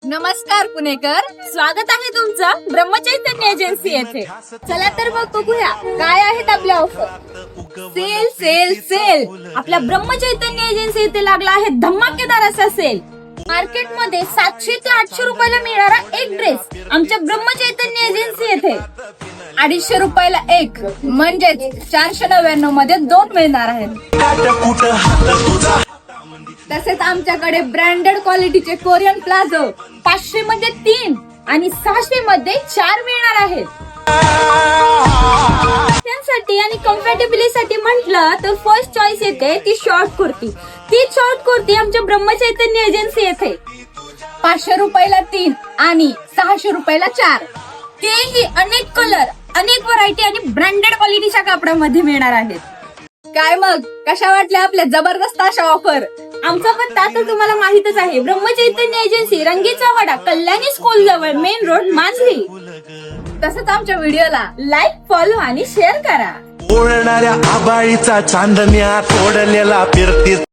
नमस्कार पुणेकर, स्वागत आहे तुमचं ब्रह्मचैतन्य एजन्सी येथे. चला तर मग बघूया काय आहेत आपल्या ऑफर. सेल सेल सेल आपल्या ब्रह्मचैतन्य एजन्सी येथे लागला आहे धमाकेदार असा सेल. मार्केटमध्ये 700 ते 800 रुपयाला मिळणारा एक ड्रेस आमच्या ब्रह्मचैतन्य एजन्सी येथे 250 रुपयाला एक, म्हणजेच 499 मध्ये 2 मिळणार आहेत. तसेच आमच्याकडे ब्रँडेड क्वालिटीचे कोरियन प्लाझो 500 मध्ये 3 आणि 600 मध्ये 4 मिळणार आहेत. त्यासाठी आणि कम्फर्टेबिलिटीसाठी म्हटलं तर फर्स्ट चॉईस येते ती शॉर्ट कुर्ती. ती शॉर्ट कुर्ती आमच्या ब्रह्मचैतन्य एजन्सी येथे 500 रुपयाला 3 आणि 600 रुपयाला 4. तेही अनेक कलर, अनेक व्हरायटी आणि ब्रँडेड क्वालिटीच्या कापडामध्ये मिळणार आहेत. काय मग कशा वाटल्या आपल्या जबरदस्त अशा ऑफर. आमचा पत्ता तर तुम्हाला माहितच आहे. ब्रह्मचैतन्य एजन्सी, रंगीचा वाडा, कल्याणी स्कूल जवळ, मेन रोड, मांजरी. तसंच आमच्या व्हिडिओला लाईक, फॉलो आणि शेअर करा. ओळणाऱ्या आबाळीचा चांदण्या तोडलेला फिरतीस